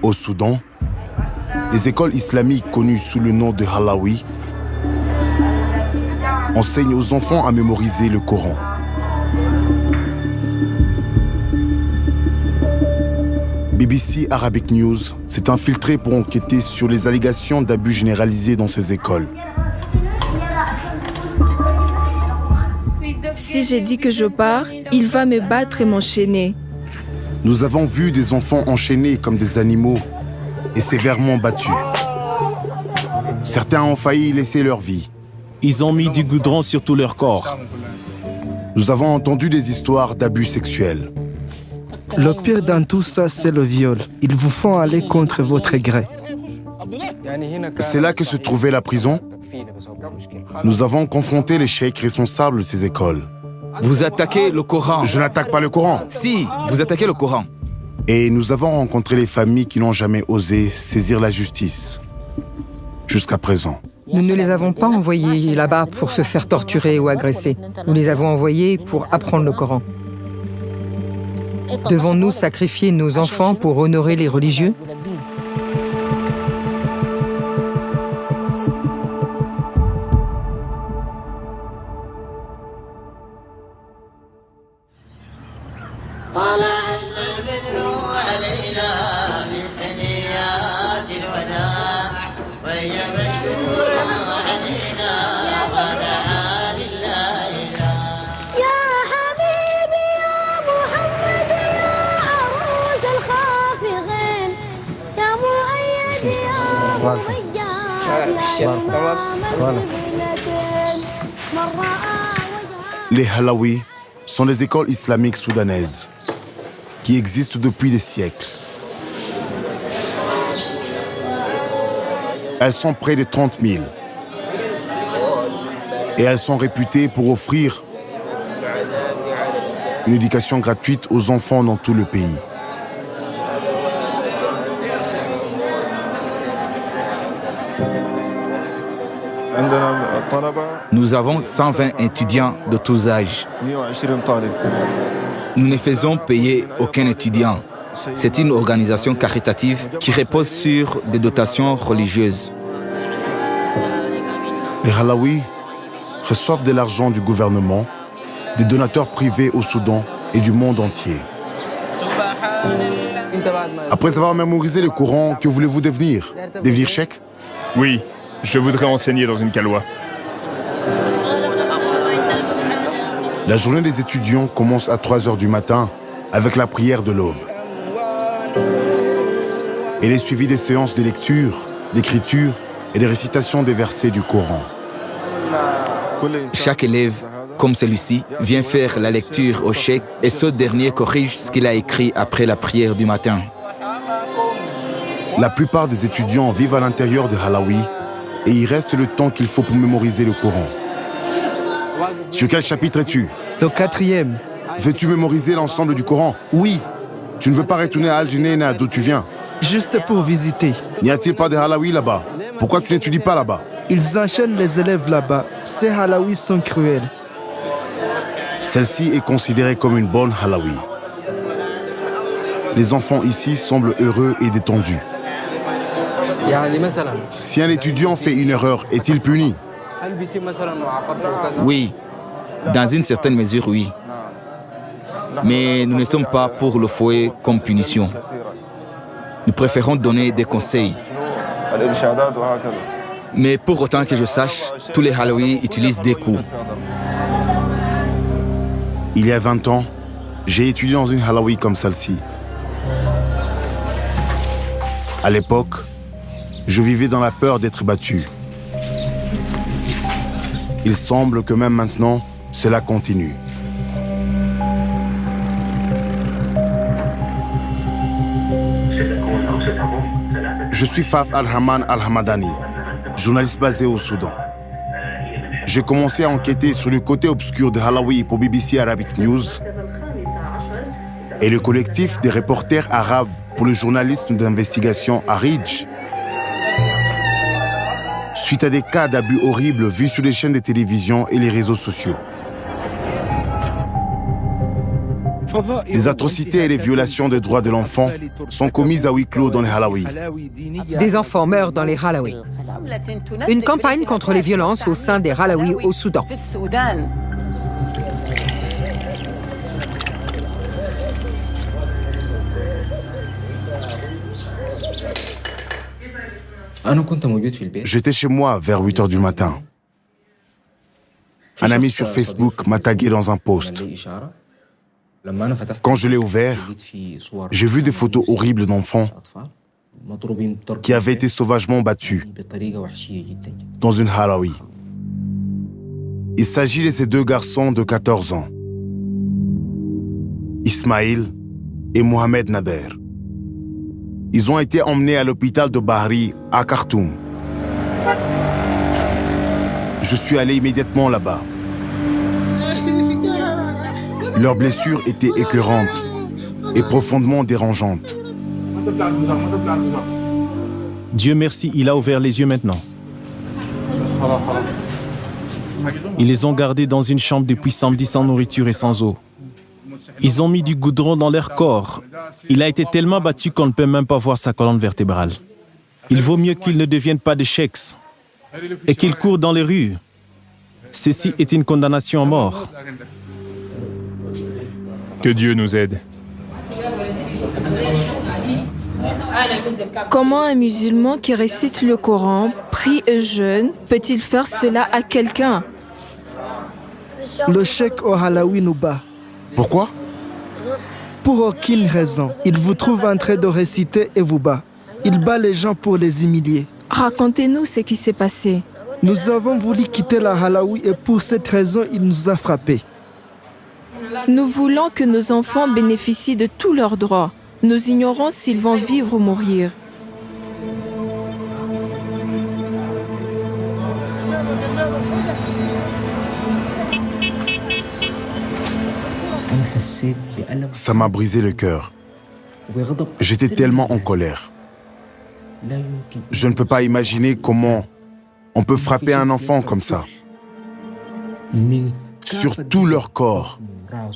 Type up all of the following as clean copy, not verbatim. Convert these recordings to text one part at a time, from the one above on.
Au Soudan, les écoles islamiques connues sous le nom de Halawi enseignent aux enfants à mémoriser le Coran. BBC Arabic News s'est infiltré pour enquêter sur les allégations d'abus généralisés dans ces écoles. Si j'ai dit que je pars, il va me battre et m'enchaîner. Nous avons vu des enfants enchaînés comme des animaux et sévèrement battus. Certains ont failli laisser leur vie. Ils ont mis du goudron sur tout leur corps. Nous avons entendu des histoires d'abus sexuels. Le pire dans tout ça, c'est le viol. Ils vous font aller contre votre gré. C'est là que se trouvait la prison. Nous avons confronté les cheikhs responsables de ces écoles. Vous attaquez le Coran. Je n'attaque pas le Coran. Si, vous attaquez le Coran. Et nous avons rencontré les familles qui n'ont jamais osé saisir la justice. Jusqu'à présent. Nous ne les avons pas envoyés là-bas pour se faire torturer ou agresser. Nous les avons envoyés pour apprendre le Coran. Devons-nous sacrifier nos enfants pour honorer les religieux ? Les Halawi sont les écoles islamiques soudanaises qui existent depuis des siècles. Elles sont près de 30 000 et elles sont réputées pour offrir une éducation gratuite aux enfants dans tout le pays. Nous avons 120 étudiants de tous âges. Nous ne faisons payer aucun étudiant. C'est une organisation caritative qui repose sur des dotations religieuses. Les Halawi reçoivent de l'argent du gouvernement, des donateurs privés au Soudan et du monde entier. Après avoir mémorisé le Coran, que voulez-vous devenir? Devenir cheikh? Oui, je voudrais enseigner dans une calwa. La journée des étudiants commence à 3 h du matin avec la prière de l'aube. Elle est suivie des séances de lecture, d'écriture et de récitation des versets du Coran. Chaque élève, comme celui-ci, vient faire la lecture au cheikh et ce dernier corrige ce qu'il a écrit après la prière du matin. La plupart des étudiants vivent à l'intérieur de Halawi et il reste le temps qu'il faut pour mémoriser le Coran. Sur quel chapitre es-tu? Le 4e. Veux-tu mémoriser l'ensemble du Coran? Oui. Tu ne veux pas retourner à Al-Junaina, d'où tu viens? Juste pour visiter. N'y a-t-il pas de Halawi là-bas? Pourquoi tu n'étudies pas là-bas? Ils enchaînent les élèves là-bas. Ces Halawis sont cruels. Celle-ci est considérée comme une bonne Halawi. Les enfants ici semblent heureux et détendus. Si un étudiant fait une erreur, est-il puni? Oui, dans une certaine mesure, oui. Mais nous ne sommes pas pour le fouet comme punition. Nous préférons donner des conseils. Mais pour autant que je sache, tous les Halawi utilisent des coups. Il y a 20 ans, j'ai étudié dans une Halawi comme celle-ci. À l'époque, je vivais dans la peur d'être battu. Il semble que même maintenant, cela continue. Je suis Faf Al-Rahman Al-Hamadani, journaliste basé au Soudan. J'ai commencé à enquêter sur le côté obscur de Halawi pour BBC Arabic News et le collectif des reporters arabes pour le journalisme d'investigation Arij. Suite à des cas d'abus horribles vus sur les chaînes de télévision et les réseaux sociaux. Les atrocités et les violations des droits de l'enfant sont commises à huis clos dans les Halawi. Des enfants meurent dans les Halawi. Une campagne contre les violences au sein des Halawi au Soudan. J'étais chez moi vers 8 h du matin. Un ami sur Facebook m'a tagué dans un post. Quand je l'ai ouvert, j'ai vu des photos horribles d'enfants qui avaient été sauvagement battus dans une Halawi. Il s'agit de ces deux garçons de 14 ans, Ismail et Mohamed Nader. Ils ont été emmenés à l'hôpital de Bahri à Khartoum. Je suis allé immédiatement là-bas. Leurs blessures étaient écœurantes et profondément dérangeantes. Dieu merci, il a ouvert les yeux maintenant. Ils les ont gardés dans une chambre depuis samedi sans nourriture et sans eau. Ils ont mis du goudron dans leur corps. Il a été tellement battu qu'on ne peut même pas voir sa colonne vertébrale. Il vaut mieux qu'ils ne deviennent pas des sheikhs et qu'ils courent dans les rues. Ceci est une condamnation à mort. Que Dieu nous aide. Comment un musulman qui récite le Coran, prie et jeûne, peut-il faire cela à quelqu'un? Le cheikh au Halawi nous bat. Pourquoi? Pour aucune raison. Il vous trouve en train de réciter et vous bat. Il bat les gens pour les humilier. Racontez-nous ce qui s'est passé. Nous avons voulu quitter la Halawi et pour cette raison, il nous a frappés. Nous voulons que nos enfants bénéficient de tous leurs droits. Nous ignorons s'ils vont vivre ou mourir. Ça m'a brisé le cœur. J'étais tellement en colère. Je ne peux pas imaginer comment on peut frapper un enfant comme ça. Sur tout leur corps,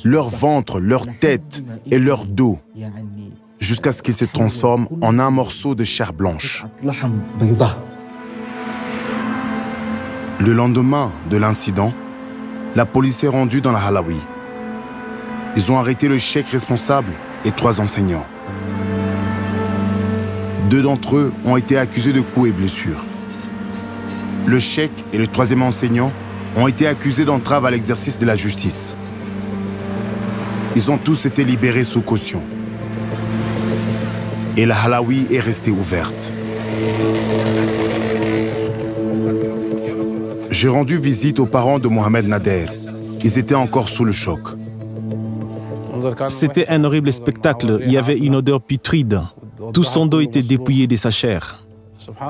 leur ventre, leur tête et leur dos, jusqu'à ce qu'ils se transforment en un morceau de chair blanche. Le lendemain de l'incident, la police est rendue dans la Halawi. Ils ont arrêté le cheikh responsable et 3 enseignants. 2 d'entre eux ont été accusés de coups et blessures. Le cheikh et le 3e enseignant ont été accusés d'entrave à l'exercice de la justice. Ils ont tous été libérés sous caution. Et la Halawi est restée ouverte. J'ai rendu visite aux parents de Mohamed Nader. Ils étaient encore sous le choc. C'était un horrible spectacle. Il y avait une odeur putride. Tout son dos était dépouillé de sa chair.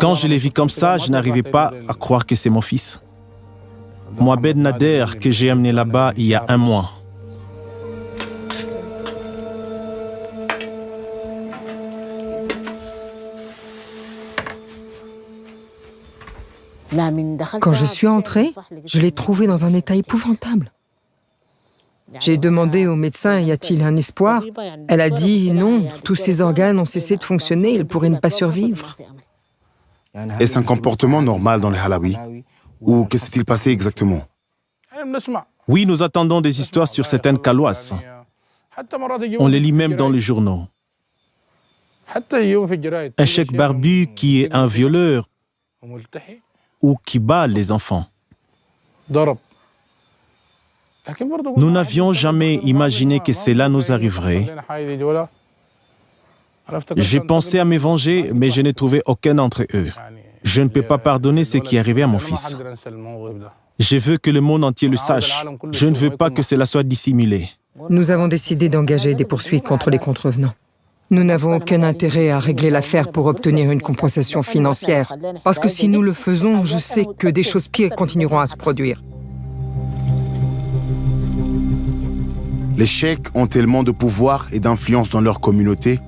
Quand je l'ai vu comme ça, je n'arrivais pas à croire que c'est mon fils. Mohamed Nader, que j'ai amené là-bas il y a 1 mois. Quand je suis entrée, je l'ai trouvé dans un état épouvantable. J'ai demandé au médecin, y a-t-il un espoir? Elle a dit non, tous ses organes ont cessé de fonctionner, il pourrait ne pas survivre. Est-ce un comportement normal dans les Halawi? Ou que s'est-il passé exactement? Oui, nous attendons des histoires sur certaines kalouas. On les lit même dans les journaux. Un cheikh barbu qui est un violeur ou qui bat les enfants. Nous n'avions jamais imaginé que cela nous arriverait. J'ai pensé à me venger, mais je n'ai trouvé aucun d'entre eux. Je ne peux pas pardonner ce qui est arrivé à mon fils. Je veux que le monde entier le sache. Je ne veux pas que cela soit dissimulé. Nous avons décidé d'engager des poursuites contre les contrevenants. Nous n'avons aucun intérêt à régler l'affaire pour obtenir une compensation financière. Parce que si nous le faisons, je sais que des choses pires continueront à se produire. Les cheikhs ont tellement de pouvoir et d'influence dans leur communauté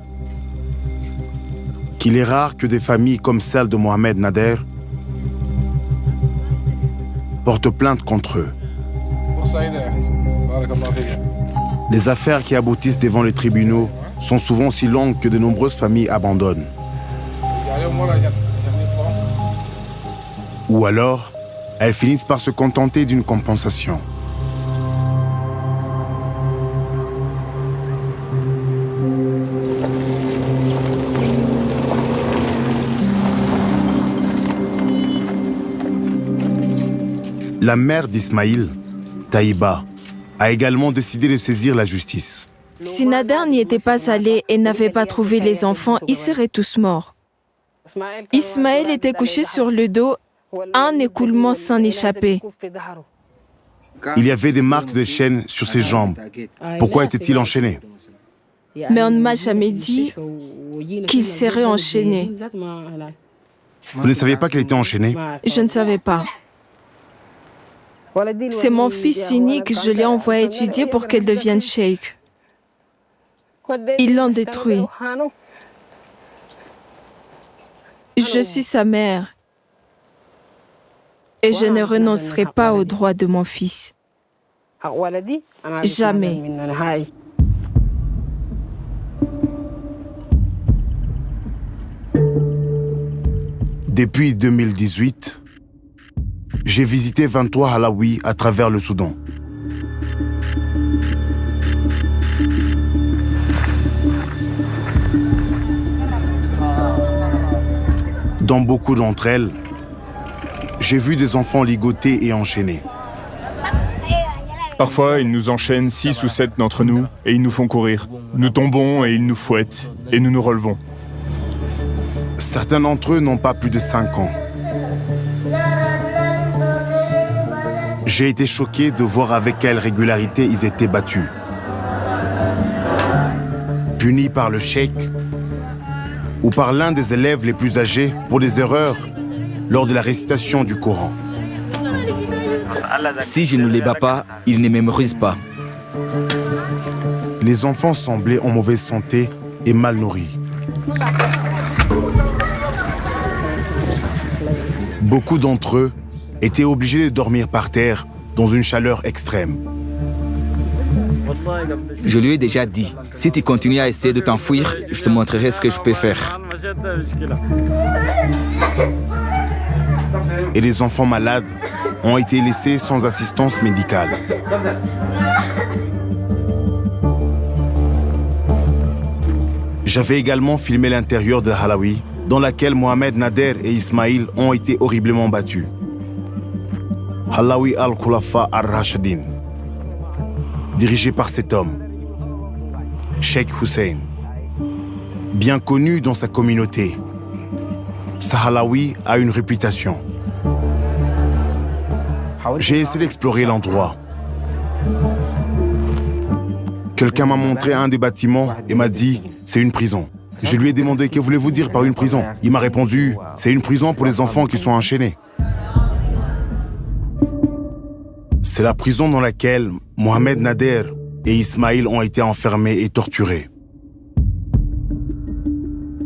qu'il est rare que des familles comme celle de Mohamed Nader portent plainte contre eux. Les affaires qui aboutissent devant les tribunaux sont souvent si longues que de nombreuses familles abandonnent. Ou alors, elles finissent par se contenter d'une compensation. La mère d'Ismaïl, Taïba, a également décidé de saisir la justice. Si Nader n'y était pas allé et n'avait pas trouvé les enfants, ils seraient tous morts. Ismaël était couché sur le dos, un écoulement s'en échappait. Il y avait des marques de chaînes sur ses jambes. Pourquoi était-il enchaîné? Mais on ne m'a jamais dit qu'il serait enchaîné. Vous ne saviez pas qu'il était enchaîné? Je ne savais pas. C'est mon fils unique, je l'ai envoyé étudier pour qu'elle devienne cheikh. Ils l'ont détruit. Je suis sa mère. Et je ne renoncerai pas aux droits de mon fils. Jamais. Depuis 2018, j'ai visité 23 Halawi à travers le Soudan. Dans beaucoup d'entre elles, j'ai vu des enfants ligotés et enchaînés. Parfois, ils nous enchaînent 6 ou 7 d'entre nous et ils nous font courir. Nous tombons et ils nous fouettent et nous nous relevons. Certains d'entre eux n'ont pas plus de 5 ans. J'ai été choqué de voir avec quelle régularité ils étaient battus. Punis par le cheikh ou par l'un des élèves les plus âgés pour des erreurs lors de la récitation du Coran. Si je ne les bats pas, ils ne mémorisent pas. Les enfants semblaient en mauvaise santé et mal nourris. Beaucoup d'entre eux étaient obligés de dormir par terre dans une chaleur extrême. Je lui ai déjà dit, si tu continues à essayer de t'enfuir, je te montrerai ce que je peux faire. Et les enfants malades ont été laissés sans assistance médicale. J'avais également filmé l'intérieur de Halawi, dans laquelle Mohamed Nader et Ismaïl ont été horriblement battus. Halawi al-Khulafa al-Rashidin, dirigé par cet homme, Cheikh Hussein, bien connu dans sa communauté. Halawi a une réputation. J'ai essayé d'explorer l'endroit. Quelqu'un m'a montré un des bâtiments et m'a dit « c'est une prison ». Je lui ai demandé « que voulez-vous dire par une prison ?» Il m'a répondu « c'est une prison pour les enfants qui sont enchaînés ». C'est la prison dans laquelle Mohamed Nader et Ismaïl ont été enfermés et torturés.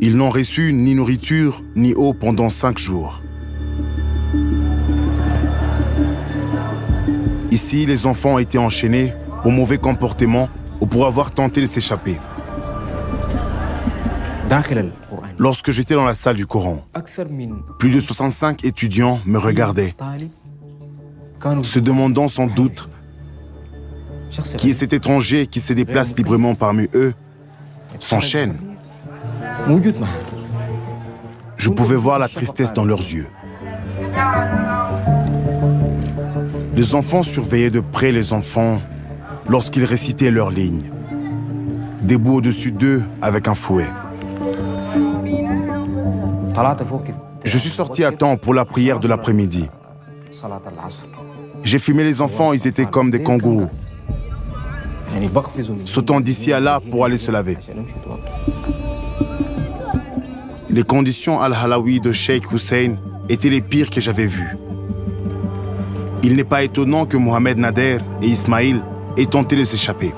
Ils n'ont reçu ni nourriture ni eau pendant 5 jours. Ici, les enfants ont été enchaînés pour mauvais comportement ou pour avoir tenté de s'échapper. Lorsque j'étais dans la salle du Coran, plus de 65 étudiants me regardaient, se demandant sans doute qui est cet étranger qui se déplace librement parmi eux, sans chaîne. Je pouvais voir la tristesse dans leurs yeux. Les enfants surveillaient de près les enfants lorsqu'ils récitaient leurs lignes, debout au-dessus d'eux avec un fouet. Je suis sorti à temps pour la prière de l'après-midi. J'ai filmé les enfants, ils étaient comme des kangourous, sautant d'ici à là pour aller se laver. Les conditions al-Halawi de Cheikh Hussein étaient les pires que j'avais vues. Il n'est pas étonnant que Mohamed Nader et Ismaïl aient tenté de s'échapper.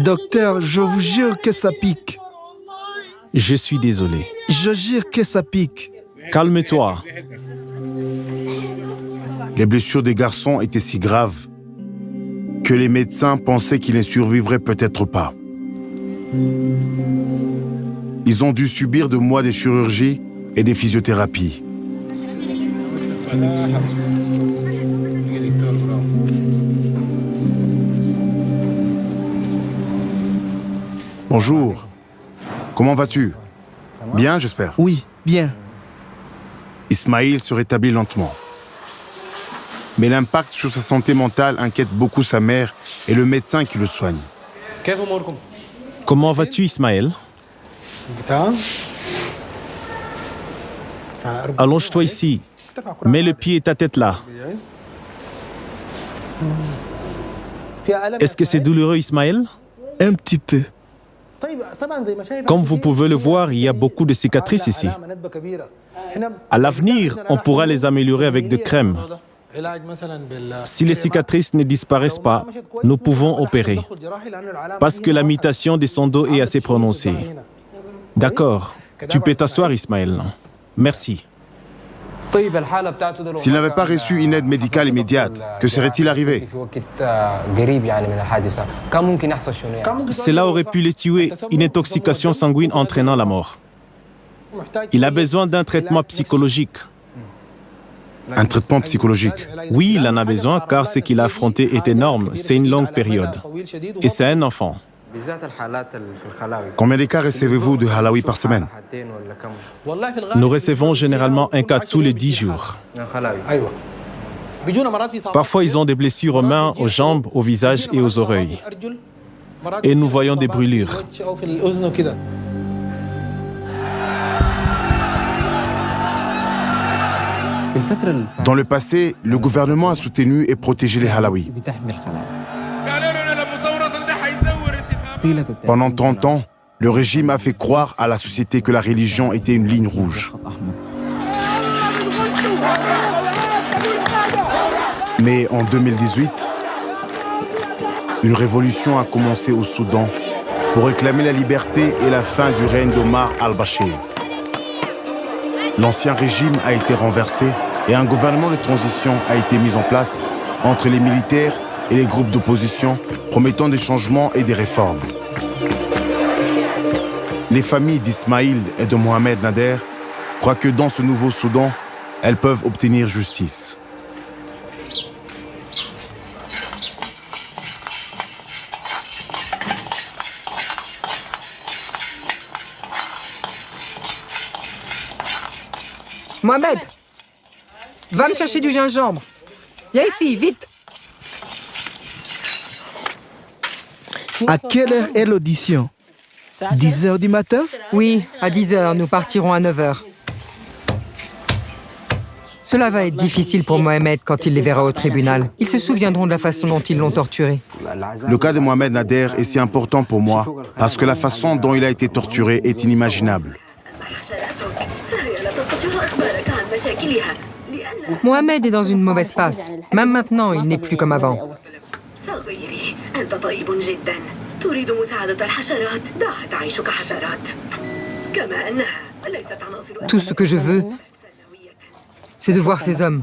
Docteur, je vous jure que ça pique. Je suis désolé. Je jure que ça pique. Calme-toi. Les blessures des garçons étaient si graves que les médecins pensaient qu'ils ne survivraient peut-être pas. Ils ont dû subir de mois de chirurgie et des physiothérapies. Bonjour. Comment vas-tu? Bien, j'espère. Oui, bien. Ismail se rétablit lentement. Mais l'impact sur sa santé mentale inquiète beaucoup sa mère et le médecin qui le soigne. Comment vas-tu, Ismaël? Allonge-toi ici. Mets le pied et ta tête là. Est-ce que c'est douloureux, Ismaël? Un petit peu. Comme vous pouvez le voir, il y a beaucoup de cicatrices ici. À l'avenir, on pourra les améliorer avec de crèmes. Si les cicatrices ne disparaissent pas, nous pouvons opérer. Parce que la mutation de son dos est assez prononcée. D'accord. Tu peux t'asseoir, Ismaël. Merci. S'il n'avait pas reçu une aide médicale immédiate, que serait-il arrivé? Cela aurait pu le tuer, une intoxication sanguine entraînant la mort. Il a besoin d'un traitement psychologique. Un traitement psychologique? Oui, il en a besoin car ce qu'il a affronté est énorme. C'est une longue période. Et c'est un enfant. Combien de cas recevez-vous de halawi par semaine? Nous recevons généralement un cas tous les 10 jours. Parfois, ils ont des blessures aux mains, aux jambes, au visage et aux oreilles. Et nous voyons des brûlures. Dans le passé, le gouvernement a soutenu et protégé les halawis. Pendant 30 ans, le régime a fait croire à la société que la religion était une ligne rouge. Mais en 2018, une révolution a commencé au Soudan pour réclamer la liberté et la fin du règne d'Omar al-Bashir. L'ancien régime a été renversé et un gouvernement de transition a été mis en place entre les militaires et les groupes d'opposition, promettant des changements et des réformes. Les familles d'Ismaïl et de Mohamed Nader croient que dans ce nouveau Soudan, elles peuvent obtenir justice. Mohamed, va me chercher du gingembre. Viens ici, vite. À quelle heure est l'audition? 10 h du matin? Oui, à 10 h, nous partirons à 9 h. Cela va être difficile pour Mohamed quand il les verra au tribunal. Ils se souviendront de la façon dont ils l'ont torturé. Le cas de Mohamed Nader est si important pour moi parce que la façon dont il a été torturé est inimaginable. Mohamed est dans une mauvaise passe. Même maintenant, il n'est plus comme avant. Tout ce que je veux, c'est de voir ces hommes.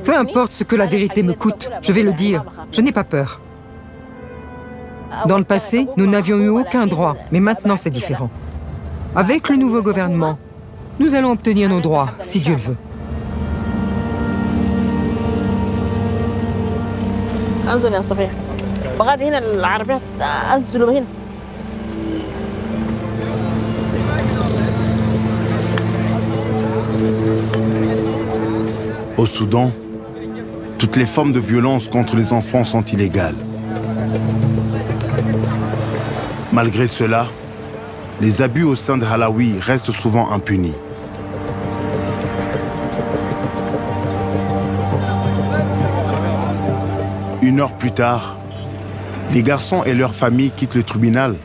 Peu importe ce que la vérité me coûte, je vais le dire. Je n'ai pas peur. Dans le passé, nous n'avions eu aucun droit, mais maintenant c'est différent. Avec le nouveau gouvernement, nous allons obtenir nos droits, si Dieu le veut. Au Soudan, Toutes les formes de violence contre les enfants sont illégales. Malgré cela, les abus au sein de Halawi restent souvent impunis. Une heure plus tard, les garçons et leurs familles quittent le tribunal,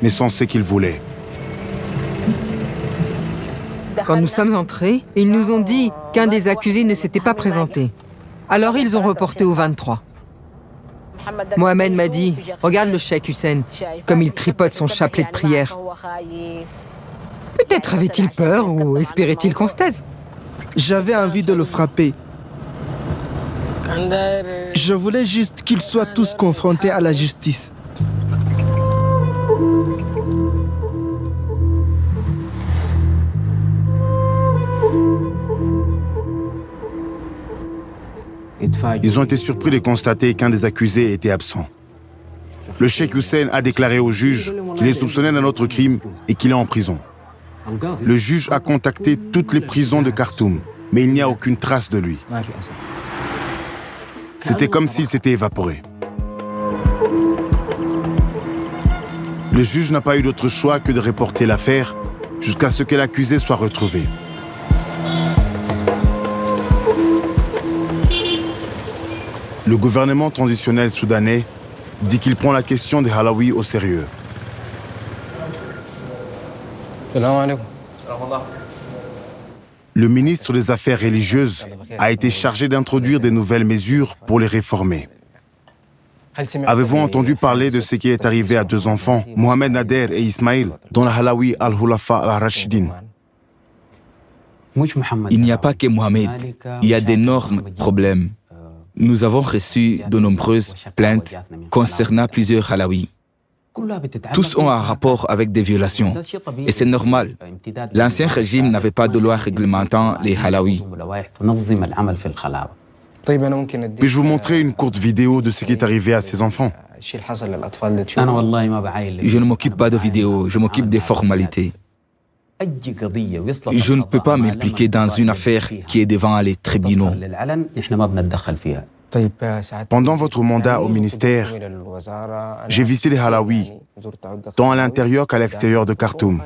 mais sans ce qu'ils voulaient. Quand nous sommes entrés, ils nous ont dit qu'un des accusés ne s'était pas présenté. Alors ils ont reporté au 23. Mohamed m'a dit, regarde le cheikh Hussein, comme il tripote son chapelet de prière. Peut-être avait-il peur ou espérait-il qu'on se taise. J'avais envie de le frapper. Je voulais juste qu'ils soient tous confrontés à la justice. Ils ont été surpris de constater qu'un des accusés était absent. Le cheikh Hussein a déclaré au juge qu'il est soupçonné d'un autre crime et qu'il est en prison. Le juge a contacté toutes les prisons de Khartoum, mais il n'y a aucune trace de lui. C'était comme s'il s'était évaporé. Le juge n'a pas eu d'autre choix que de reporter l'affaire jusqu'à ce que l'accusé soit retrouvé. Le gouvernement transitionnel soudanais dit qu'il prend la question des Halawi au sérieux. Le ministre des Affaires religieuses a été chargé d'introduire des nouvelles mesures pour les réformer. Avez-vous entendu parler de ce qui est arrivé à deux enfants, Mohamed Nader et Ismail, dans la Halawi al-Hulafa al-Rashidin? Il n'y a pas que Mohamed, il y a d'énormes problèmes. Nous avons reçu de nombreuses plaintes concernant plusieurs Halawi. Tous ont un rapport avec des violations, et c'est normal. L'ancien régime n'avait pas de loi réglementant les Halawi. Puis-je vous montrer une courte vidéo de ce qui est arrivé à ces enfants? Je ne m'occupe pas de vidéos, je m'occupe des formalités. Je ne peux pas m'impliquer dans une affaire qui est devant les tribunaux. Pendant votre mandat au ministère, j'ai visité les Halawi, tant à l'intérieur qu'à l'extérieur de Khartoum,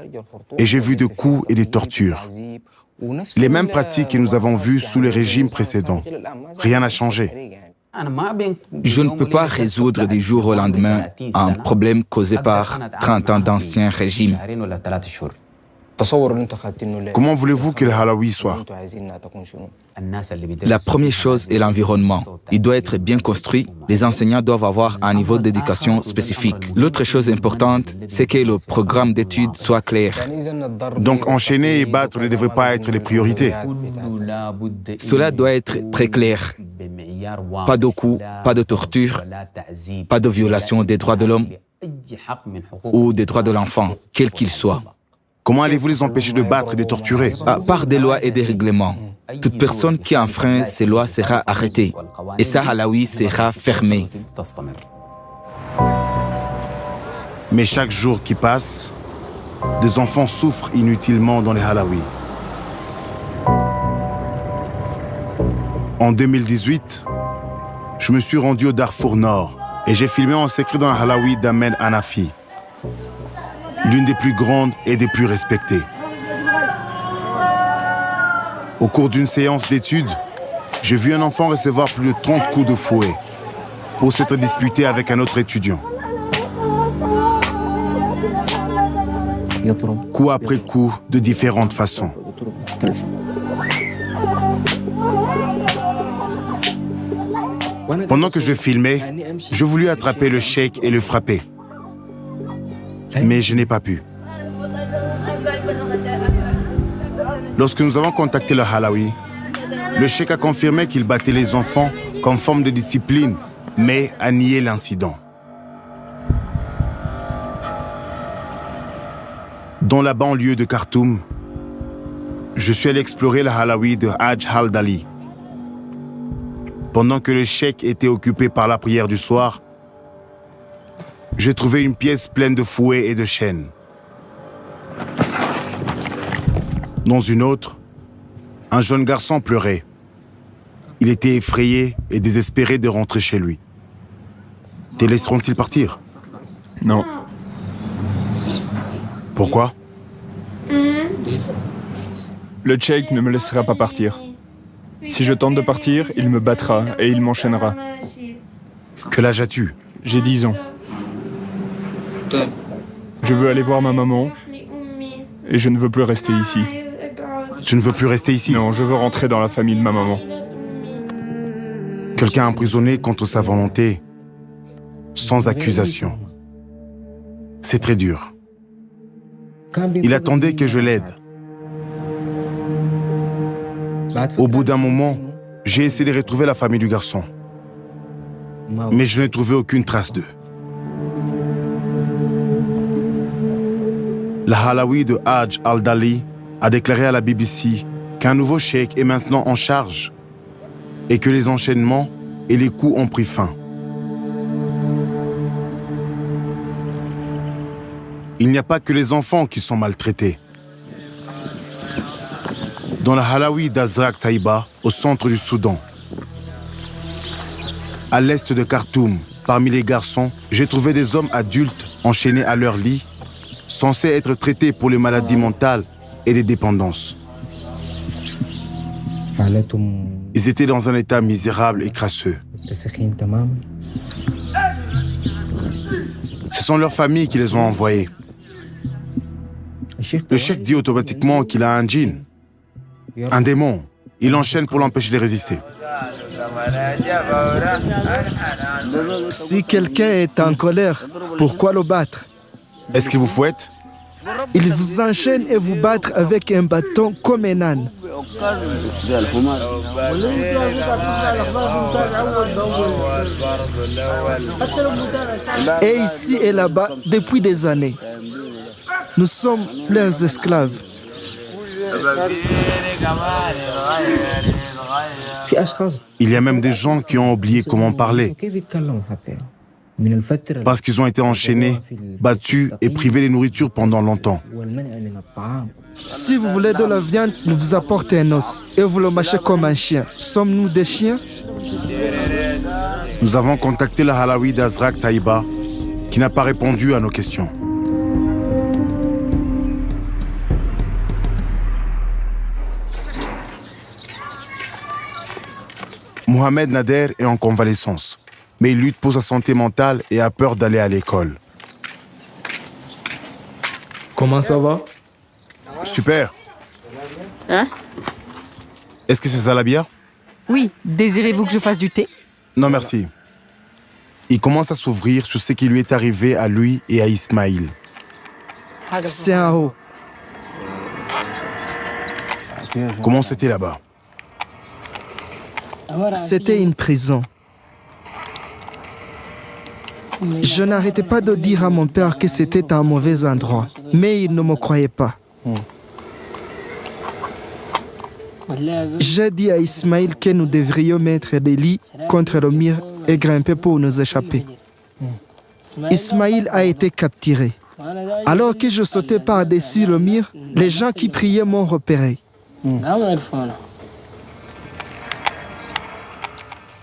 et j'ai vu des coups et des tortures. Les mêmes pratiques que nous avons vues sous les régimes précédents. Rien n'a changé. Je ne peux pas résoudre du jour au lendemain un problème causé par 30 ans d'ancien régime. Comment voulez-vous que le Halawi soit? La première chose est l'environnement. Il doit être bien construit. Les enseignants doivent avoir un niveau d'éducation spécifique. L'autre chose importante, c'est que le programme d'études soit clair. Donc enchaîner et battre ne devrait pas être les priorités. Cela doit être très clair. Pas de coups, pas de torture, pas de violation des droits de l'homme ou des droits de l'enfant, quel qu'il soit. Comment allez-vous les empêcher de battre et de torturer? Par des lois et des règlements. Toute personne qui enfreint ces lois sera arrêtée. Et ça, Halawi sera fermé. Mais chaque jour qui passe, des enfants souffrent inutilement dans les Halawi. En 2018, je me suis rendu au Darfour Nord et j'ai filmé en secret dans la Halawi d'Ahmed Hanafi, l'une des plus grandes et des plus respectées. Au cours d'une séance d'études, j'ai vu un enfant recevoir plus de 30 coups de fouet pour s'être disputé avec un autre étudiant. Coup après coup, de différentes façons. Pendant que je filmais, je voulus attraper le cheikh et le frapper. Mais je n'ai pas pu. Lorsque nous avons contacté le Halawi, le cheikh a confirmé qu'il battait les enfants comme forme de discipline, mais a nié l'incident. Dans la banlieue de Khartoum, je suis allé explorer le Halawi de Haj Haldali. Pendant que le cheikh était occupé par la prière du soir, j'ai trouvé une pièce pleine de fouets et de chaînes. Dans une autre, un jeune garçon pleurait. Il était effrayé et désespéré de rentrer chez lui. Te laisseront-ils partir? Non. Pourquoi? Le Cheikh ne me laissera pas partir. Si je tente de partir, il me battra et il m'enchaînera. Quel âge as-tu? J'ai 10 ans. Je veux aller voir ma maman et je ne veux plus rester ici. Tu ne veux plus rester ici? Non, je veux rentrer dans la famille de ma maman. Quelqu'un emprisonné contre sa volonté, sans accusation. C'est très dur. Il attendait que je l'aide. Au bout d'un moment, j'ai essayé de retrouver la famille du garçon. Mais je n'ai trouvé aucune trace d'eux. La Halawi de Hajj al-Dali a déclaré à la BBC qu'un nouveau cheikh est maintenant en charge et que les enchaînements et les coups ont pris fin. Il n'y a pas que les enfants qui sont maltraités. Dans la Halawi d'Azraq Taïba, au centre du Soudan, à l'est de Khartoum, parmi les garçons, j'ai trouvé des hommes adultes enchaînés à leur lit, censés être traités pour les maladies mentales et les dépendances. Ils étaient dans un état misérable et crasseux. Ce sont leurs familles qui les ont envoyés. Le cheikh dit automatiquement qu'il a un djinn, un démon. Il enchaîne pour l'empêcher de résister. Si quelqu'un est en colère, pourquoi le battre? Est-ce qu'il vous fouette? Il vous enchaîne et vous battre avec un bâton comme un âne. Et ici et là-bas, depuis des années, nous sommes leurs esclaves. Il y a même des gens qui ont oublié comment parler, parce qu'ils ont été enchaînés, battus et privés de nourriture pendant longtemps. Si vous voulez de la viande, il vous apporte un os et vous le mâchez comme un chien. Sommes-nous des chiens? Nous avons contacté la Halawi d'Azraq Taïba, qui n'a pas répondu à nos questions. Mohamed Nader est en convalescence, mais il lutte pour sa santé mentale et a peur d'aller à l'école. Comment ça va? Super. Hein? Est-ce que c'est ça la bière? Oui. Désirez-vous que je fasse du thé? Non, merci. Il commence à s'ouvrir sur ce qui lui est arrivé à lui et à Ismaïl. C'est en haut. Comment c'était là-bas? C'était une prison. Je n'arrêtais pas de dire à mon père que c'était un mauvais endroit, mais il ne me croyait pas. J'ai dit à Ismaïl que nous devrions mettre des lits contre le mur et grimper pour nous échapper. Ismaïl a été capturé. Alors que je sautais par-dessus le mur, les gens qui priaient m'ont repéré.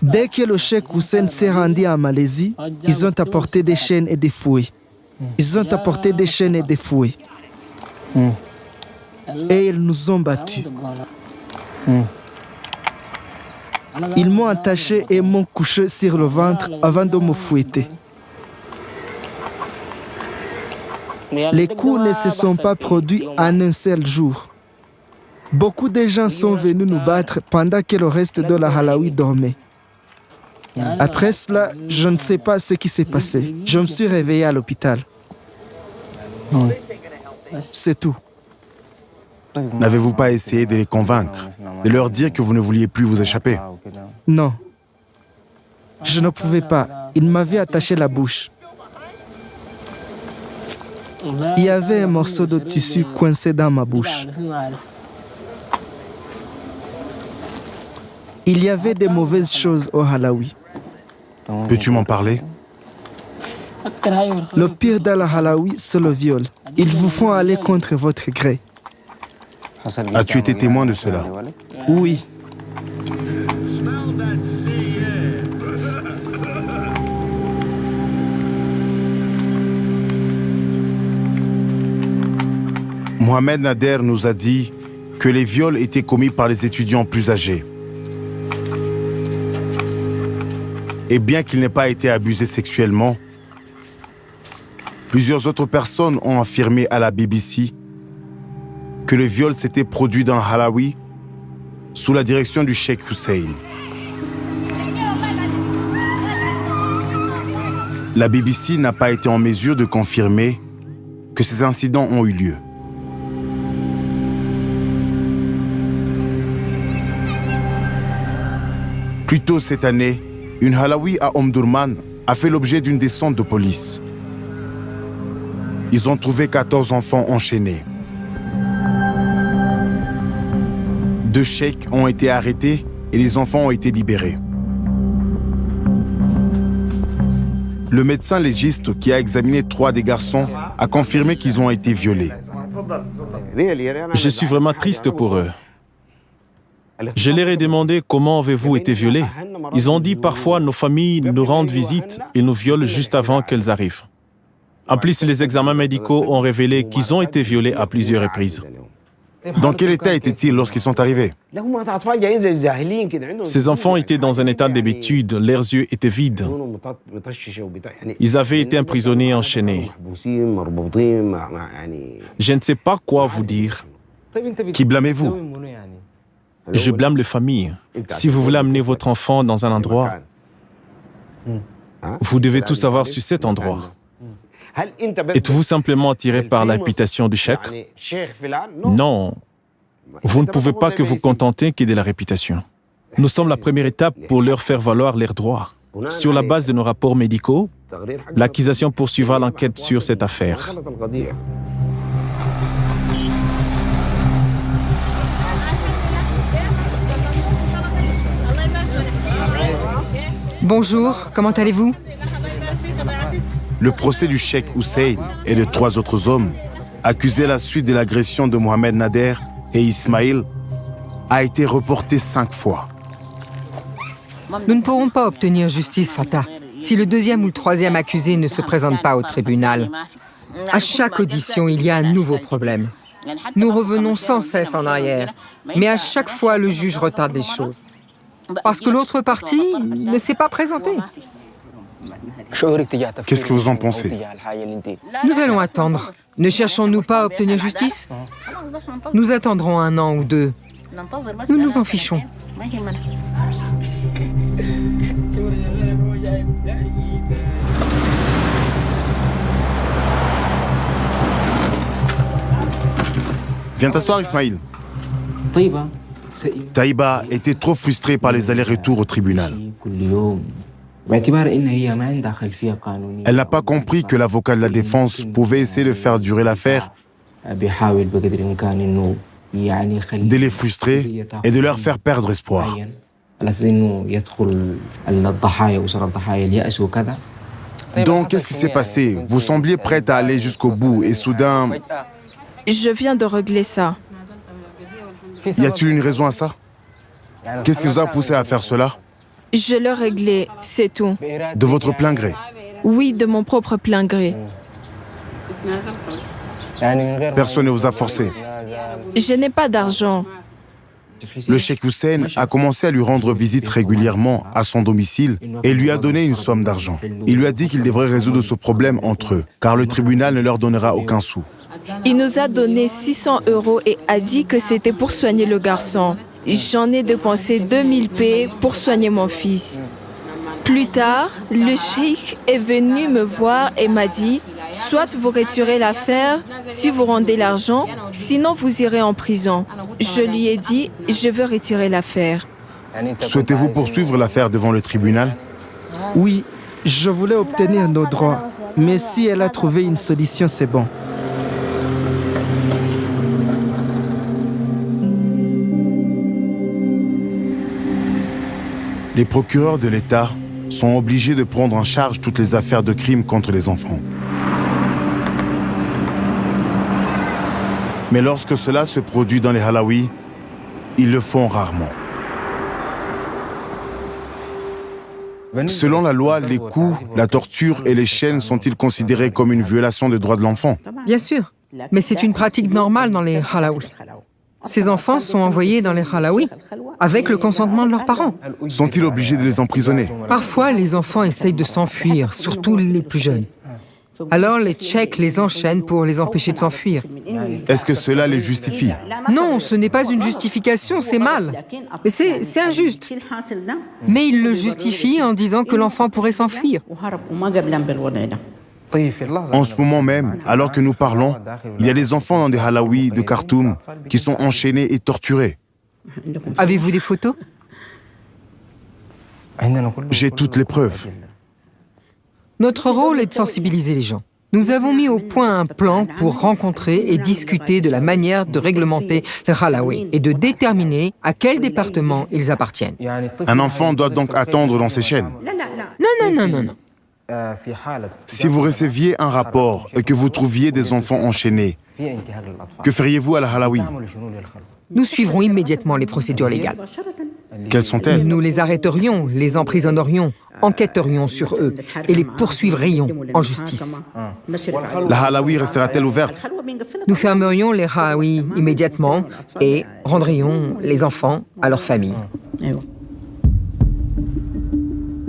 Dès que le cheikh Hussein s'est rendu en Malaisie, ils ont apporté des chaînes et des fouets. Ils ont apporté des chaînes et des fouets. Et ils nous ont battus. Ils m'ont attaché et m'ont couché sur le ventre avant de me fouetter. Les coups ne se sont pas produits en un seul jour. Beaucoup de gens sont venus nous battre pendant que le reste de la Halawi dormait. Après cela, je ne sais pas ce qui s'est passé. Je me suis réveillé à l'hôpital. C'est tout. N'avez-vous pas essayé de les convaincre, de leur dire que vous ne vouliez plus vous échapper? Non. Je ne pouvais pas. Ils m'avaient attaché la bouche. Il y avait un morceau de tissu coincé dans ma bouche. Il y avait des mauvaises choses au Halawi. Peux-tu m'en parler? Le pire dans la Halawi, c'est le viol. Ils vous font aller contre votre gré. As-tu été témoin de cela? Oui. Mohamed Nader nous a dit que les viols étaient commis par les étudiants plus âgés. Et bien qu'il n'ait pas été abusé sexuellement, plusieurs autres personnes ont affirmé à la BBC que le viol s'était produit dans Halawi sous la direction du Cheikh Hussein. La BBC n'a pas été en mesure de confirmer que ces incidents ont eu lieu. Plus tôt cette année, une Halawi à Omdurman a fait l'objet d'une descente de police. Ils ont trouvé 14 enfants enchaînés. 2 cheikhs ont été arrêtés et les enfants ont été libérés. Le médecin légiste qui a examiné 3 des garçons a confirmé qu'ils ont été violés. Je suis vraiment triste pour eux. Je leur ai demandé comment avez-vous été violés. Ils ont dit parfois nos familles nous rendent visite et nous violent juste avant qu'elles arrivent. En plus, les examens médicaux ont révélé qu'ils ont été violés à plusieurs reprises. Dans quel état étaient-ils lorsqu'ils sont arrivés? Ces enfants étaient dans un état d'habitude, leurs yeux étaient vides. Ils avaient été emprisonnés et enchaînés. Je ne sais pas quoi vous dire. Qui blâmez-vous? Je blâme les familles. Si vous voulez amener votre enfant dans un endroit, vous devez tout savoir sur cet endroit. Êtes-vous simplement attiré par la réputation du cheikh? Non. Vous ne pouvez pas que vous contenter que de la réputation. Nous sommes la première étape pour leur faire valoir leurs droits. Sur la base de nos rapports médicaux, l'accusation poursuivra l'enquête sur cette affaire. Bonjour, comment allez-vous? Le procès du Cheikh Hussein et de 3 autres hommes, accusés à la suite de l'agression de Mohamed Nader et Ismail, a été reporté 5 fois. Nous ne pourrons pas obtenir justice, Fatah, si le 2e ou le 3e accusé ne se présente pas au tribunal. À chaque audition, il y a un nouveau problème. Nous revenons sans cesse en arrière, mais à chaque fois, le juge retarde les choses. Parce que l'autre partie ne s'est pas présentée. Qu'est-ce que vous en pensez? Nous allons attendre. Ne cherchons-nous pas à obtenir justice? Nous attendrons 1 an ou 2. Nous nous en fichons. Viens t'asseoir, Ismail. Taïba était trop frustrée par les allers-retours au tribunal. Elle n'a pas compris que l'avocat de la défense pouvait essayer de faire durer l'affaire, de les frustrer et de leur faire perdre espoir. Donc, qu'est-ce qui s'est passé? Vous sembliez prête à aller jusqu'au bout et soudain... Je viens de régler ça. Y a-t-il une raison à ça? Qu'est-ce qui vous a poussé à faire cela? Je l'ai réglé, c'est tout. De votre plein gré? Oui, de mon propre plein gré. Personne ne vous a forcé? Je n'ai pas d'argent. Le Cheikh Hussein a commencé à lui rendre visite régulièrement à son domicile et lui a donné une somme d'argent. Il lui a dit qu'il devrait résoudre ce problème entre eux, car le tribunal ne leur donnera aucun sou. Il nous a donné 600 € et a dit que c'était pour soigner le garçon. J'en ai dépensé 2000 p pour soigner mon fils. Plus tard, le cheikh est venu me voir et m'a dit « Soit vous retirez l'affaire si vous rendez l'argent, sinon vous irez en prison. » Je lui ai dit « Je veux retirer l'affaire. » Souhaitez-vous poursuivre l'affaire devant le tribunal? Oui, je voulais obtenir nos droits, mais si elle a trouvé une solution, c'est bon. Les procureurs de l'État sont obligés de prendre en charge toutes les affaires de crimes contre les enfants. Mais lorsque cela se produit dans les Halawi, ils le font rarement. Selon la loi, les coups, la torture et les chaînes sont-ils considérés comme une violation des droits de l'enfant? Bien sûr. mais c'est une pratique normale dans les halawi. Ces enfants sont envoyés dans les halawi avec le consentement de leurs parents. Sont-ils obligés de les emprisonner? Parfois, les enfants essayent de s'enfuir, surtout les plus jeunes. Alors les Tchèques les enchaînent pour les empêcher de s'enfuir. Est-ce que cela les justifie? Non, ce n'est pas une justification, c'est mal. Mais c'est injuste. Mais ils le justifient en disant que l'enfant pourrait s'enfuir. En ce moment même, alors que nous parlons, il y a des enfants dans des halawi de Khartoum qui sont enchaînés et torturés. Avez-vous des photos? J'ai toutes les preuves. Notre rôle est de sensibiliser les gens. Nous avons mis au point un plan pour rencontrer et discuter de la manière de réglementer les halawi et de déterminer à quel département ils appartiennent. Un enfant doit donc attendre dans ses chaînes. Non. Si vous receviez un rapport et que vous trouviez des enfants enchaînés, que feriez-vous à la halawi? Nous suivrons immédiatement les procédures légales. Quelles sont-elles? Nous les arrêterions, les emprisonnerions, enquêterions sur eux et les poursuivrions en justice. La halawi restera-t-elle ouverte? Nous fermerions les halawi immédiatement et rendrions les enfants à leurs familles.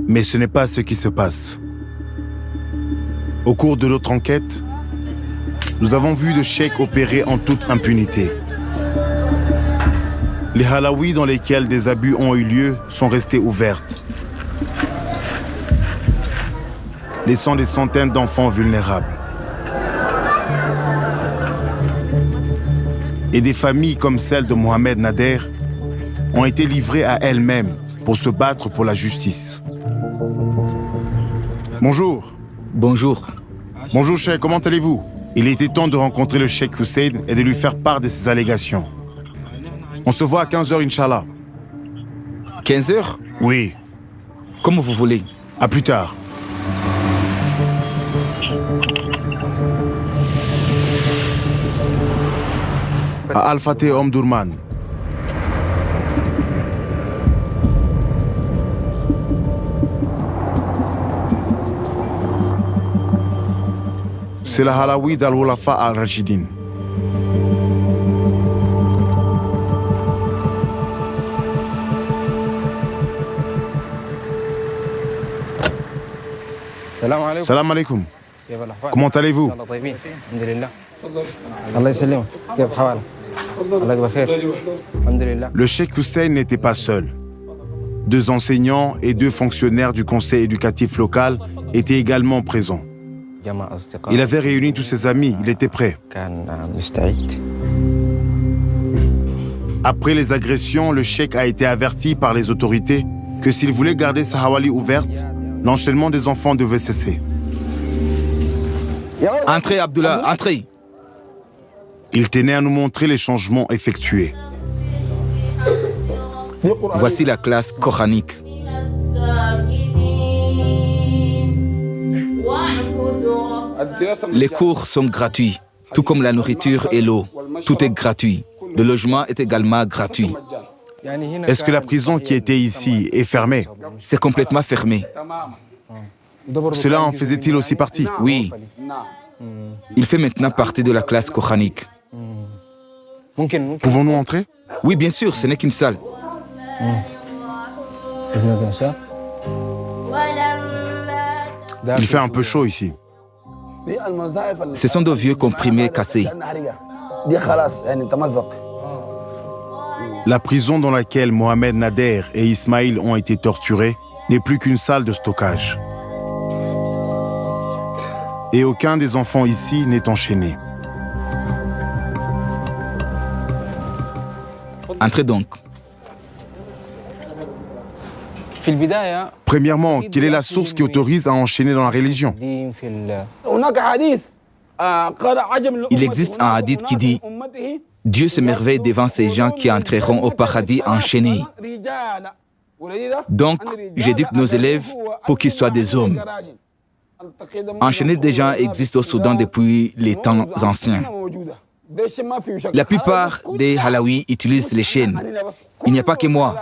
Mais ce n'est pas ce qui se passe. Au cours de notre enquête, nous avons vu de cheikhs opérer en toute impunité. Les halawi dans lesquels des abus ont eu lieu sont restés ouvertes, laissant des centaines d'enfants vulnérables. Et des familles comme celle de Mohamed Nader ont été livrées à elles-mêmes pour se battre pour la justice. Bonjour. Bonjour. Bonjour, cheikh, comment allez-vous? Il était temps de rencontrer le cheikh Hussein et de lui faire part de ses allégations. On se voit à 15h, Inch'Allah. 15h? Oui. Comme vous voulez. À plus tard. À Al-Fateh Omdurman. C'est la halawi d'Al-Wulafa al-Rashidin. Salam alaikum. Comment allez-vous? Le cheikh Hussein n'était pas seul. 2 enseignants et 2 fonctionnaires du conseil éducatif local étaient également présents. Il avait réuni tous ses amis, il était prêt. Après les agressions, le cheikh a été averti par les autorités que s'il voulait garder sa hawali ouverte, l'enchaînement des enfants devait cesser. Entrez, Abdullah, entrez. Il tenait à nous montrer les changements effectués. Voici la classe coranique. Les cours sont gratuits, tout comme la nourriture et l'eau. Tout est gratuit. Le logement est également gratuit. Est-ce que la prison qui était ici est fermée? C'est complètement fermé. Cela en faisait-il aussi partie? Oui. Il fait maintenant partie de la classe coranique. Pouvons-nous entrer? Oui, bien sûr, ce n'est qu'une salle. Il fait un peu chaud ici. Ce sont de vieux comprimés cassés. La prison dans laquelle Mohamed Nader et Ismaïl ont été torturés n'est plus qu'une salle de stockage. Et aucun des enfants ici n'est enchaîné. Entrez donc. Premièrement, quelle est la source qui autorise à enchaîner dans la religion? Il existe un hadith qui dit « Dieu s'émerveille devant ces gens qui entreront au paradis enchaînés. » Donc, j'éduque nos élèves pour qu'ils soient des hommes. Enchaîner des gens existe au Soudan depuis les temps anciens. La plupart des Halawi utilisent les chaînes. Il n'y a pas que moi.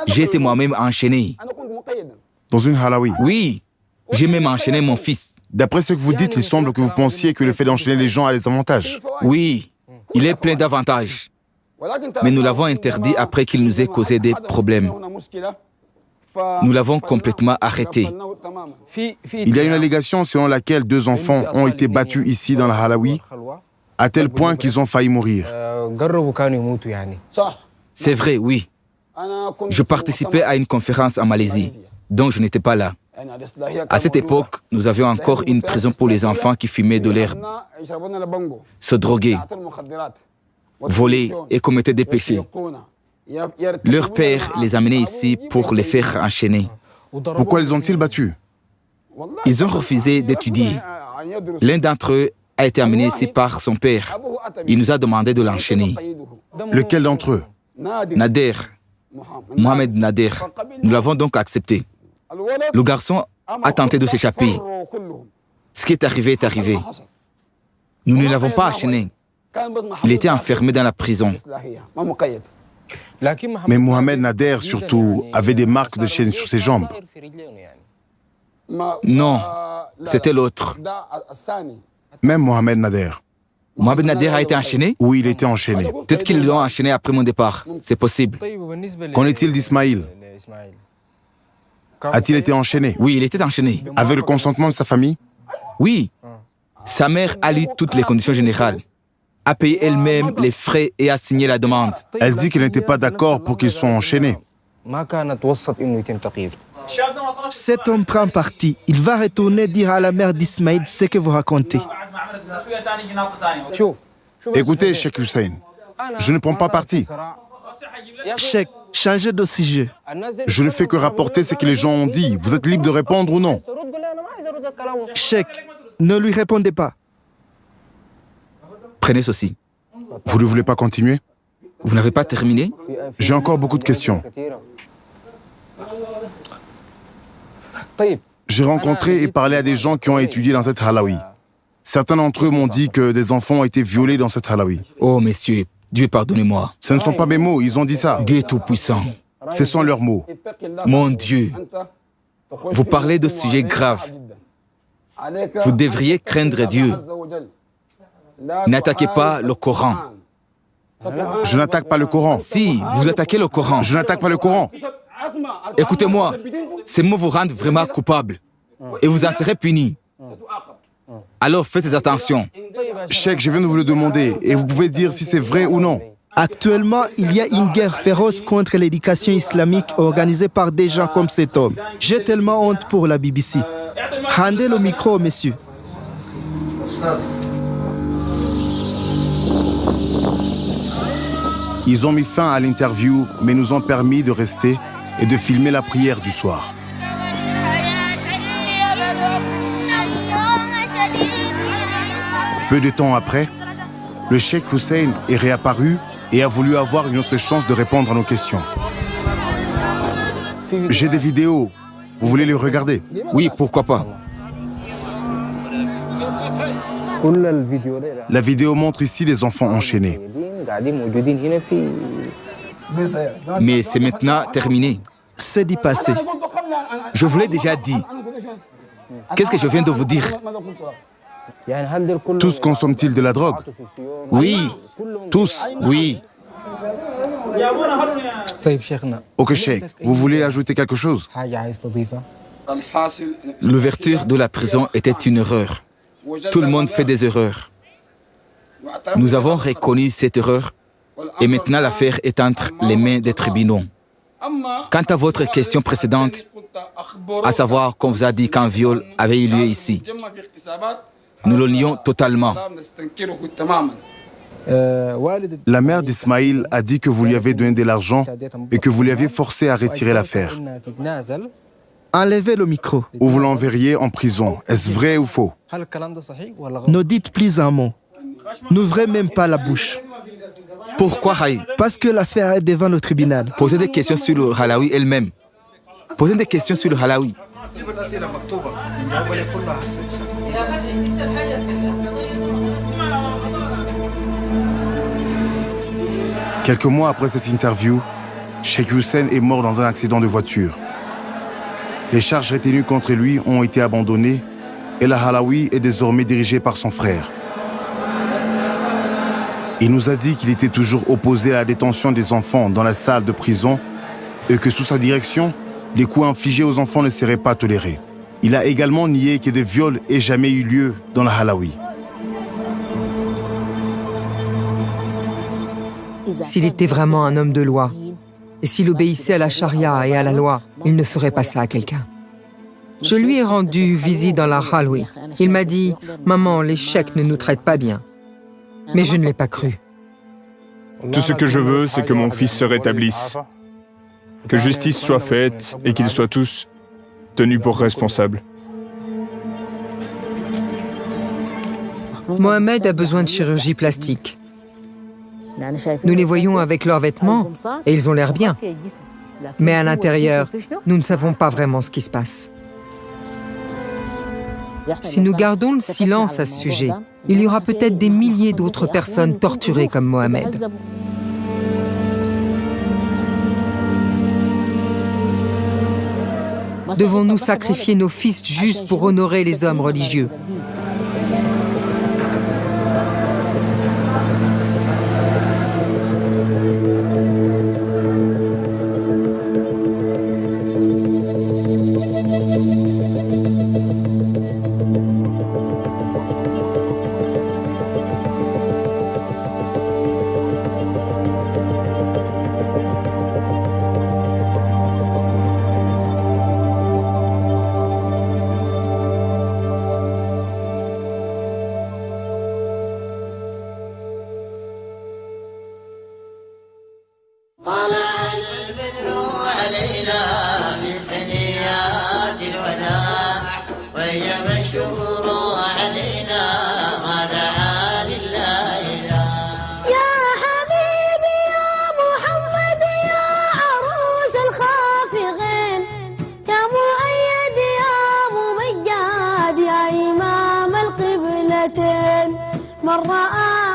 J'ai été moi-même enchaîné. Dans une halawi? Oui, j'ai même enchaîné mon fils. D'après ce que vous dites, il semble que vous pensiez que le fait d'enchaîner les gens a des avantages. Oui, il est plein d'avantages. Mais nous l'avons interdit après qu'il nous ait causé des problèmes. Nous l'avons complètement arrêté. Il y a une allégation selon laquelle 2 enfants ont été battus ici dans la Halawi, à tel point qu'ils ont failli mourir. C'est vrai, oui. Je participais à une conférence en Malaisie, donc je n'étais pas là. À cette époque, nous avions encore une prison pour les enfants qui fumaient de l'herbe, se droguaient, volaient et commettaient des péchés. Leur père les amenait ici pour les faire enchaîner. Pourquoi les ont-ils battus? Ils ont refusé d'étudier. L'un d'entre eux a été amené ici par son père. Il nous a demandé de l'enchaîner. Lequel d'entre eux? Nader, Mohamed Nader. Nous l'avons donc accepté. Le garçon a tenté de s'échapper. Ce qui est arrivé. Nous ne l'avons pas enchaîné. Il était enfermé dans la prison. Mais Mohamed Nader, surtout, avait des marques de chaîne sur ses jambes. Non, c'était l'autre. Même Mohamed Nader. Mohamed Nader a été enchaîné? Oui, il était enchaîné. Peut-être qu'ils l'ont enchaîné après mon départ. C'est possible. Qu'en est-il d'Ismaïl? A-t-il été enchaîné? Oui, il était enchaîné. Avec le consentement de sa famille? Oui. Sa mère a lu toutes les conditions générales, a payé elle-même les frais et a signé la demande. Elle dit qu'elle n'était pas d'accord pour qu'ils soient enchaînés. Cet homme prend parti. Il va retourner dire à la mère d'Ismaïl ce que vous racontez. Écoutez, Cheikh Hussein, je ne prends pas parti. Cheikh, changez de sujet. Je ne fais que rapporter ce que les gens ont dit. Vous êtes libre de répondre ou non? Cheikh, ne lui répondez pas. Prenez ceci. Vous ne voulez pas continuer? Vous n'avez pas terminé? J'ai encore beaucoup de questions. J'ai rencontré et parlé à des gens qui ont étudié dans cette Halawi. Certains d'entre eux m'ont dit que des enfants ont été violés dans cette Halawi. Oh, messieurs, Dieu pardonnez-moi. Ce ne sont pas mes mots, ils ont dit ça. Dieu est tout-puissant. Ce sont leurs mots. Mon Dieu, vous parlez de sujets graves. Vous devriez craindre Dieu. N'attaquez pas le Coran. Je n'attaque pas le Coran. Si, vous attaquez le Coran. Je n'attaque pas le Coran. Écoutez-moi, ces mots vous rendent vraiment coupable et vous en serez punis. Alors faites attention. Cheikh, je viens de vous le demander et vous pouvez dire si c'est vrai ou non. Actuellement, il y a une guerre féroce contre l'éducation islamique organisée par des gens comme cet homme. J'ai tellement honte pour la BBC. Rendez le micro, messieurs. Ils ont mis fin à l'interview, mais nous ont permis de rester et de filmer la prière du soir. Peu de temps après, le Cheikh Hussein est réapparu et a voulu avoir une autre chance de répondre à nos questions. J'ai des vidéos. Vous voulez les regarder? Oui, pourquoi pas. La vidéo montre ici des enfants enchaînés. Mais c'est maintenant terminé. C'est dit passé. Je vous l'ai déjà dit. Qu'est-ce que je viens de vous dire? Tous consomment-ils de la drogue? Oui. Tous? Oui. Ok, Cheikh, vous voulez ajouter quelque chose? L'ouverture de la prison était une erreur. Tout le monde fait des erreurs. Nous avons reconnu cette erreur et maintenant l'affaire est entre les mains des tribunaux. Quant à votre question précédente, à savoir qu'on vous a dit qu'un viol avait eu lieu ici, nous le nions totalement. La mère d'Ismaïl a dit que vous lui avez donné de l'argent et que vous lui avez forcé à retirer l'affaire. Enlevez le micro. Ou vous l'enverriez en prison. Est-ce vrai ou faux? Ne dites plus un mot. N'ouvrez même pas la bouche. Pourquoi, Haï? Parce que l'affaire est devant le tribunal. Posez des questions sur le Halawi elle-même. Posez des questions sur le Halawi. Quelques mois après cette interview, Cheikh Hussein est mort dans un accident de voiture. Les charges retenues contre lui ont été abandonnées et la Halawi est désormais dirigée par son frère. Il nous a dit qu'il était toujours opposé à la détention des enfants dans la salle de prison et que sous sa direction, les coups infligés aux enfants ne seraient pas tolérés. Il a également nié que des viols aient jamais eu lieu dans la Halawi. S'il était vraiment un homme de loi, et s'il obéissait à la charia et à la loi, il ne ferait pas ça à quelqu'un. Je lui ai rendu visite dans la Halawi. Il m'a dit « Maman, les cheikhs ne nous traitent pas bien. » Mais je ne l'ai pas cru. Tout ce que je veux, c'est que mon fils se rétablisse, que justice soit faite et qu'ils soient tous tenus pour responsables. Mohamed a besoin de chirurgie plastique. Nous les voyons avec leurs vêtements et ils ont l'air bien. Mais à l'intérieur, nous ne savons pas vraiment ce qui se passe. Si nous gardons le silence à ce sujet, il y aura peut-être des milliers d'autres personnes torturées comme Mohamed. Devons-nous sacrifier nos fils juste pour honorer les hommes religieux ? من رأى